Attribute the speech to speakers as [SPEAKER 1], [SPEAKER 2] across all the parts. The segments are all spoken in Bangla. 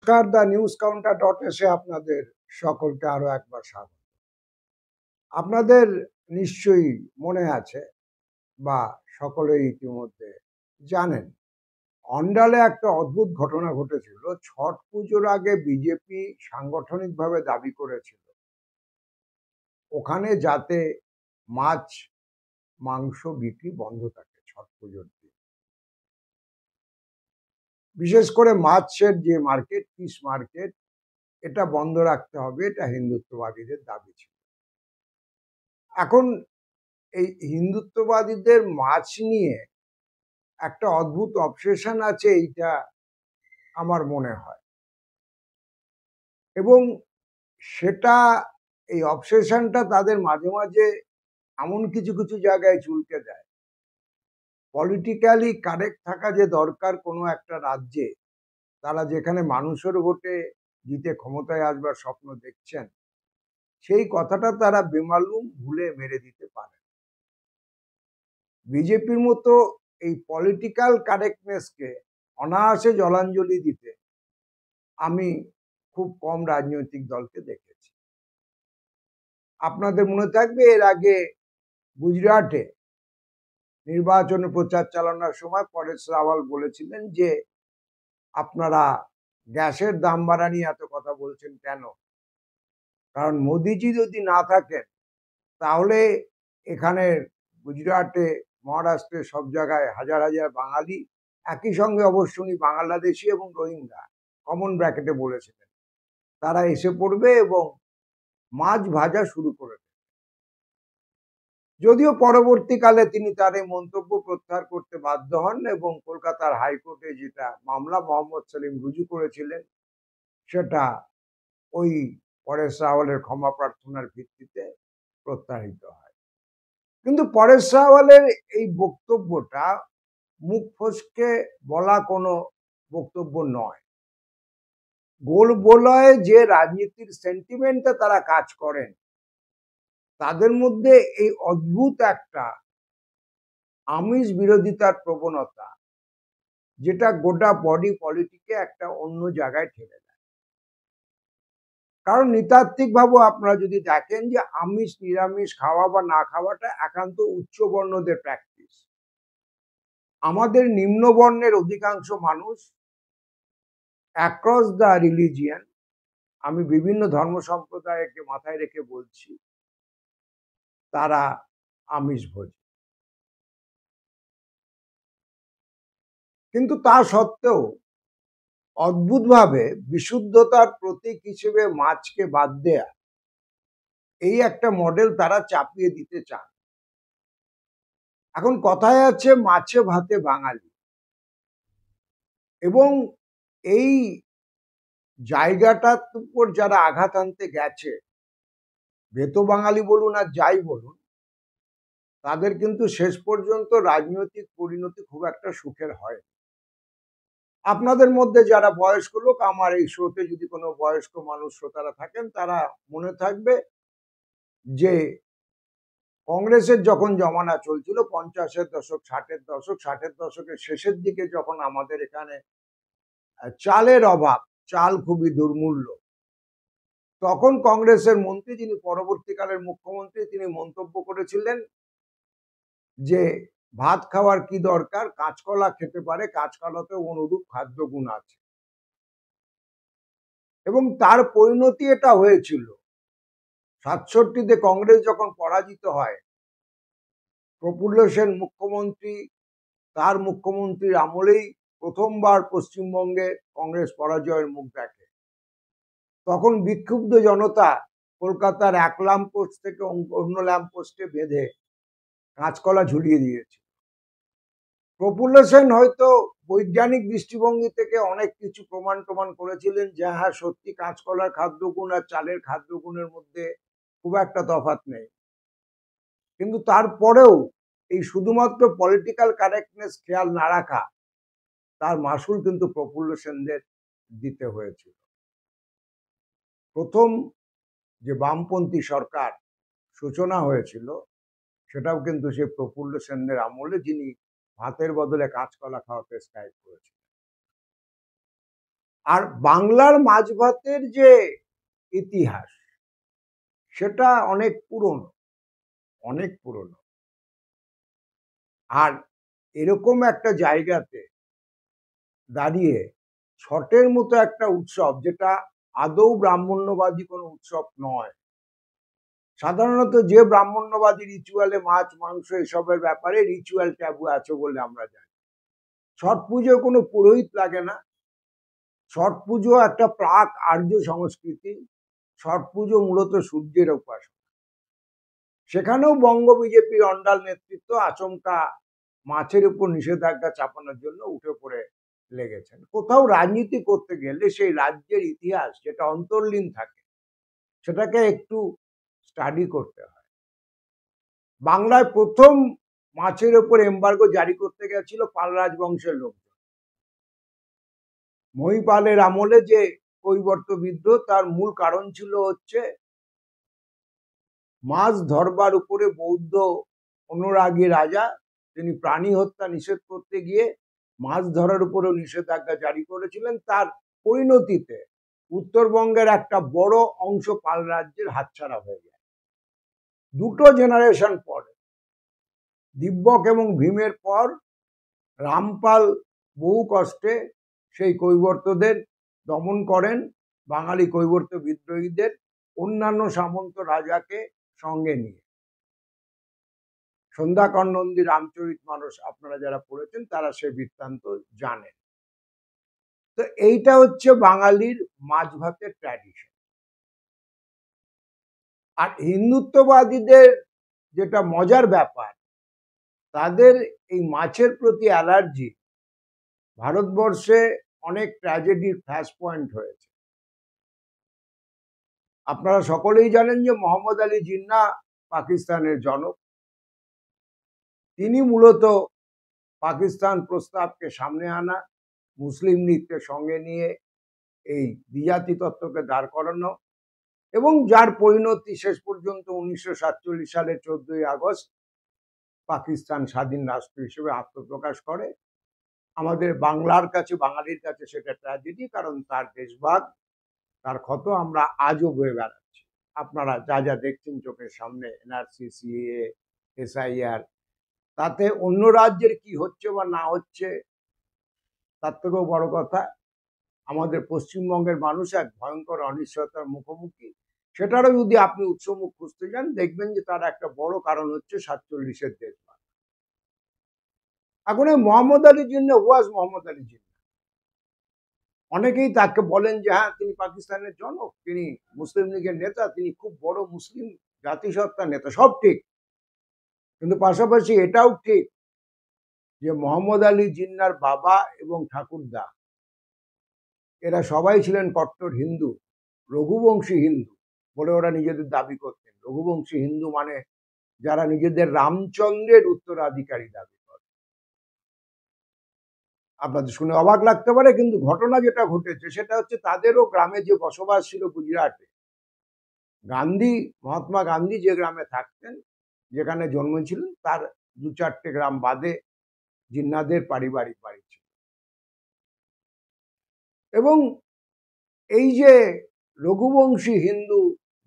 [SPEAKER 1] নমস্কার, দ্য নিউজ কাউন্টার ডট এসে আপনাদের সকলকে আরো একবার স্বাগত। আপনাদের নিশ্চয়ই মনে আছে বা সকলেই ইতিমধ্যে জানেন, অন্ডালে একটা অদ্ভুত ঘটনা ঘটেছিল। ছট পুজোর আগে বিজেপি সাংগঠনিকভাবে দাবি করেছিল ওখানে যাতে মাছ মাংস বিক্রি বন্ধ থাকে ছট পুজোর দিন। বিশেষ করে মাছের যে মার্কেট, ফিশ মার্কেট, এটা বন্ধ রাখতে হবে, এটা হিন্দুত্ববাদীদের দাবি ছিল। এখন এই হিন্দুত্ববাদীদের মাছ নিয়ে একটা অদ্ভুত অবসেশন আছে, এইটা আমার মনে হয়। এবং সেটা, এই অবসেশনটা তাদের মাঝে মাঝে এমন কিছু কিছু জায়গায় চুলকে দেয়। পলিটিক্যালি কারেক্ট থাকা যে দরকার কোনো একটা রাজ্যে, তারা যেখানে মানুষের ভোটে জিতে ক্ষমতায় আসবার স্বপ্ন দেখছেন, সেই কথাটা তারা বেমালুম ভুলে মেরে দিতে পারে। বিজেপির মতো এই পলিটিক্যাল কারেক্টনেসকে অনায়াসে জলাঞ্জলি দিতে আমি খুব কম রাজনৈতিক দলকে দেখেছি। আপনাদের মনে থাকবে, এর আগে গুজরাটে নির্বাচনে প্রচার চালানোর সময় পরেশ রাওয়াল বলেছিলেন যে আপনারা গ্যাসের দাম বাড়া নিয়ে এত কথা বলছেন কেন? কারণ মোদিজি যদি না থাকেন তাহলে এখানে গুজরাটে, মহারাষ্ট্রে সব জায়গায় হাজার হাজার বাঙালি, একই সঙ্গে অবশ্য উনি বাংলাদেশি এবং রোহিঙ্গা কমন ব্র্যাকেটে বলেছিলেন, তারা এসে পড়বে এবং মাছ ভাজা শুরু করে দেবে। যদিও পরবর্তীকালে তিনি তার এই মন্তব্য প্রত্যাহার করতে বাধ্য হন এবং কলকাতার হাইকোর্টে যেটা মামলা মোহাম্মদ সেলিম রুজু করেছিলেন, সেটা ওই পরেশ রাওয়ালের ক্ষমা প্রার্থনার ভিত্তিতে প্রত্যাহিত হয়। কিন্তু পরেশ রাওয়ালের এই বক্তব্যটা মুখ ফসকে বলা কোনো বক্তব্য নয়। গোল বলয়ে যে রাজনীতির সেন্টিমেন্টে তারা কাজ করেন, তাদের মধ্যে এই অদ্ভুত একটা আমিষ বিরোধিতার প্রবণতা, যেটা গোটা বডি পলিটিকে একটা অন্য জায়গায় ঠেলে দেয়। কারণ নৃতাত্ত্বিক ভাবে আপনারা যদি দেখেন যে আমিষ নিরামিষ খাওয়া বা না খাওয়াটা একান্ত উচ্চবর্ণদের প্র্যাকটিস। আমাদের নিম্নবর্ণের অধিকাংশ মানুষ অ্যাক্রস দ্য রিলিজিয়ান, আমি বিভিন্ন ধর্ম সম্প্রদায়কে মাথায় রেখে বলছি, তারা আমিষ ভোজী। কিন্তু তা সত্ত্বেও অদ্ভুতভাবে বিশুদ্ধতার প্রতীক হিসেবে মাছকে বাদ দেয়া, এই একটা মডেল তারা চাপিয়ে দিতে চান। এখন কথায় আছে মাছে ভাতে বাঙালি, এবং এই জায়গাটার উপর যারা আঘাত আনতে গেছে, ভেতো বাঙালি বলুন আর যাই বলুন, তাদের কিন্তু শেষ পর্যন্ত রাজনৈতিক পরিণতি খুব একটা সুখের হয়। আপনাদের মধ্যে যারা বয়স্ক লোক, আমার এই শোতে যদি কোনো বয়স্ক মানুষ শ্রোতারা থাকেন, তারা মনে থাকবে যে কংগ্রেসের যখন জমানা চলছিল 50-এর দশক, 60-এর দশক, 60-এর দশকের শেষের দিকে, যখন আমাদের এখানে চালের অভাব, চাল খুবই দুর্মূল্য, তখন কংগ্রেসের মন্ত্রী, যিনি পরবর্তীকালের মুখ্যমন্ত্রী, তিনি মন্তব্য করেছিলেন যে ভাত খাওয়ার কি দরকার, কাঁচকলা খেতে পারে, কাঁচকলাতেও অনুরূপ খাদ্য গুণ আছে। এবং তার পরিণতি এটা হয়েছিল, 67-তে কংগ্রেস যখন পরাজিত হয়, প্রফুল্ল সেন মুখ্যমন্ত্রী, তার মুখ্যমন্ত্রীর আমলেই প্রথমবার পশ্চিমবঙ্গে কংগ্রেস পরাজয়ের মুখ দেখে। তখন বিক্ষুব্ধ জনতা কলকাতার এক ল্যাম্পপোস্ট থেকে অন্য ল্যাম্পপোস্টে বেঁধে কাঁচকলা ঝুলিয়ে দিয়েছে। প্রফুল্ল সেন হয়তো বৈজ্ঞানিক দৃষ্টিভঙ্গি থেকে অনেক কিছু প্রমাণ করেছিলেন যে হ্যাঁ, সত্যি কাঁচকলার খাদ্যগুণ আর চালের খাদ্যগুণের মধ্যে খুব একটা তফাৎ নেই। কিন্তু তারপরেও এই শুধুমাত্র পলিটিক্যাল কারেক্টনেস খেয়াল না রাখা, তার মাসুল কিন্তু প্রফুল্ল সেনদের দিতে হয়েছিল। প্রথম যে বামপন্থী সরকার সূচনা হয়েছিল, সেটাও কিন্তু সে প্রফুল্ল সেনদের আমলে, যিনি ভাতের বদলে কাঁচকলা খাওয়াতে স্ট্রাইক করেছিলেন। আর বাংলার মাছ ভাতের যে ইতিহাস সেটা অনেক পুরনো, অনেক পুরনো। আর এরকম একটা জায়গাতে দাঁড়িয়ে ছটের মতো একটা উৎসব, যেটা আদৌ ব্রাহ্মণ্যবাদী কোনো উৎসব নয়। সাধারণত যে ব্রাহ্মণ্যবাদী রিচুয়ালে মাছ মাংস এসবের ব্যাপারে রিচুয়াল ট্যাবু আছে বলে আমরা জানি। ছট পুজোয় কোনো পুরোহিত লাগে না। ছট পুজো একটা প্রাক আর্য সংস্কৃতি। ছট পুজো মূলত সূর্যের উপাসনা। সেখানেও বঙ্গ বিজেপির অন্ডাল নেতৃত্ব আচমকা মাছের উপর নিষেধাজ্ঞা চাপানোর জন্য উঠে পড়ে লেগেছেন। কোথাও রাজনীতি করতে গেলে সেই রাজ্যের ইতিহাস যেটা অন্তর্লীন থাকে সেটাকে একটু স্টাডি করতে হয়। বাংলায় প্রথম মাছের উপর এমবার্গো জারি করতে গেছিল পাল রাজবংশের লোকজন। মহিপালের আমলে যে কৈবর্ত বিদ্রোহ, তার মূল কারণ ছিল হচ্ছে মাছ ধরবার উপরে বৌদ্ধ অনুরাগী রাজা, তিনি প্রাণী হত্যা নিষেধ করতে গিয়ে মাছ ধরার উপরেও নিষেধাজ্ঞা জারি করেছিলেন। তার পরিণতিতে উত্তরবঙ্গের একটা বড় অংশ পাল রাজ্যের হাতছাড়া হয়ে যায়। দুটো জেনারেশন পরে, দিব্যক এবং ভীমের পর, রামপাল বহু কষ্টে সেই কৈবর্তদের দমন করেন। বাঙালি কৈবর্ত বিদ্রোহীদের অন্যান্য সামন্ত রাজাকে সঙ্গে নিয়ে। সন্ধ্যাকর নন্দী রামচরিত মানস আপনারা যারা পড়েছেন তারা সে বৃত্তান্ত জানেন। তো এইটা হচ্ছে বাঙালির মাছ ভাতের ট্র্যাডিশন। আর হিন্দুত্ববাদীদের যেটা মজার ব্যাপার, তাদের এই মাছের প্রতি অ্যালার্জি ভারতবর্ষে অনেক ট্র্যাজেডির ফ্ল্যাশ পয়েন্ট হয়েছে। আপনারা সকলেই জানেন যে মোহাম্মদ আলী জিন্নাহ পাকিস্তানের জনক। তিনি মূলত পাকিস্তান প্রস্তাবকে সামনে আনা, মুসলিম লীগকে সঙ্গে নিয়ে এই দ্বিজাতি তত্ত্বকে দাঁড় করানো, এবং যার পরিণতি শেষ পর্যন্ত 1947 সালের 14ই আগস্ট পাকিস্তান স্বাধীন রাষ্ট্র হিসেবে আত্মপ্রকাশ করে। আমাদের বাংলার কাছে, বাঙালির কাছে সেটা ট্র্যাজেডি, কারণ তার দেশভাগ, তার ক্ষত আমরা আজও বয়ে বেড়াচ্ছি। আপনারা যা যা দেখছেন চোখের সামনে, এনআরসি, সিএএ, এসআইআর, তাতে অন্য রাজ্যের কি হচ্ছে বা না হচ্ছে তার থেকেও বড় কথা আমাদের পশ্চিমবঙ্গের মানুষ এক ভয়ঙ্কর অনিশ্চয়তার মুখোমুখি। সেটারও যদি আপনি উৎসমুখ খুঁজতে যান, দেখবেন যে তার একটা বড় কারণ হচ্ছে 47-এর দেশভাগ। এখন এই মোহাম্মদ আলী জিন্নাহ, ওয়াজ মোহাম্মদ আলী জিন্নাহ, অনেকেই তাকে বলেন যে হ্যাঁ তিনি পাকিস্তানের জনক, তিনি মুসলিম লীগের নেতা, তিনি খুব বড় মুসলিম জাতিসত্তার নেতা, সব ঠিক। কিন্তু পাশাপাশি এটাও ঠিক যে মোহাম্মদ আলী জিন্নাহর বাবা এবং ঠাকুরদা এরা সবাই ছিলেন কট্টর হিন্দু, রঘুবংশী হিন্দু বলে ওরা নিজেদের দাবি করতেন। রঘুবংশী হিন্দু মানে যারা নিজেদের রামচন্দ্রের উত্তরাধিকারী দাবি করে। আপনাদের শুনে অবাক লাগতে পারে, কিন্তু ঘটনা যেটা ঘটেছে সেটা হচ্ছে তাদেরও গ্রামে যে বসবাস ছিল গুজরাটে, গান্ধী, মহাত্মা গান্ধী যে গ্রামে থাকতেন, যেখানে জন্মেছিলেন, তার 2-4টে গ্রাম বাদে জিন্নাহদের পারিবারিক বাড়ি ছিল। এবং এই যে রঘুবংশী হিন্দু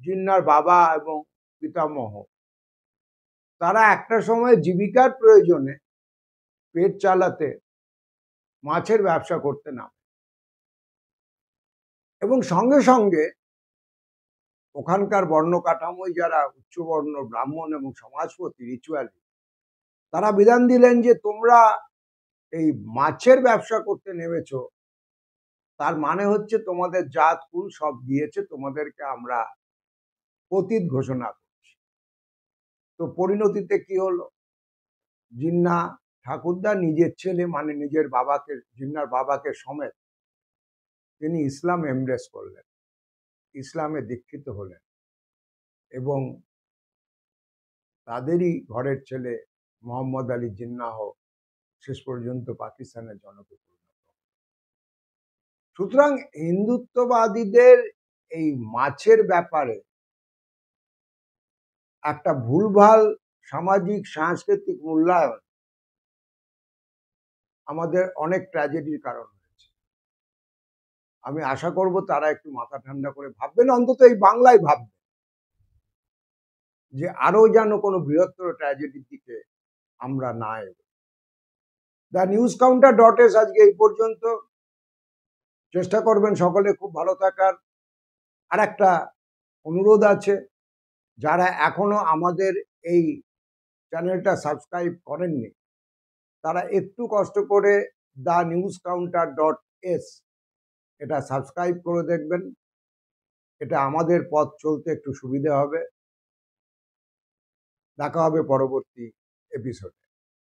[SPEAKER 1] জিন্নাহর বাবা এবং পিতামহ, তারা একটা সময় জীবিকার প্রয়োজনে পেট চালাতে মাছের ব্যবসা করতে নামে, এবং সঙ্গে সঙ্গে ওখানকার বর্ণ কাঠামোয় যারা উচ্চবর্ণ ব্রাহ্মণ এবং সমাজপতি রিচুয়ালি, তারা বিধান দিলেন যে তোমরা এই মাছের ব্যবসা করতে নেমেছো, তার মানে হচ্ছে তোমাদের জাত কুল সব গিয়েছে, তোমাদেরকে আমরা পতিত ঘোষণা করছি। তো পরিণতিতে কি হলো, জিন্নাহ ঠাকুরদা নিজের ছেলে মানে নিজের বাবাকে, জিন্নাহর বাবাকে সমেত তিনি ইসলাম এমব্রেস করলেন, ইসলামে দীক্ষিত হলেন, এবং তাদেরই ঘরের ছেলে মোহাম্মদ আলী জিন্নাহ শেষ পর্যন্ত পাকিস্তানের জনকে পরিণত হল। সুতরাং হিন্দুত্ববাদীদের এই মাছের ব্যাপারে একটা ভুলভাল সামাজিক সাংস্কৃতিক মূল্যায়ন আমাদের অনেক ট্র্যাজেডির কারণ হয়েছে। আমি আশা করব তারা একটু মাথা ঠান্ডা করে ভাববেন, অন্তত এই বাংলায় ভাববেন যে আরো যেন কোনো বৃহত্তর ট্র্যাজেডির দিকে আমরা না এগোই। দ্য নিউজ কাউন্টার .s আজকে এই পর্যন্ত। চেষ্টা করবেন সকলে খুব ভালো থাকার। আর একটা অনুরোধ আছে, যারা এখনো আমাদের এই চ্যানেলটা সাবস্ক্রাইব করেননি তারা একটু কষ্ট করে দ্য নিউজ কাউন্টার .s এটা সাবস্ক্রাইব করে দেখবেন। এটা আমাদের পথ চলতে একটু সুবিধা হবে। দেখা হবে পরবর্তী এপিসোড।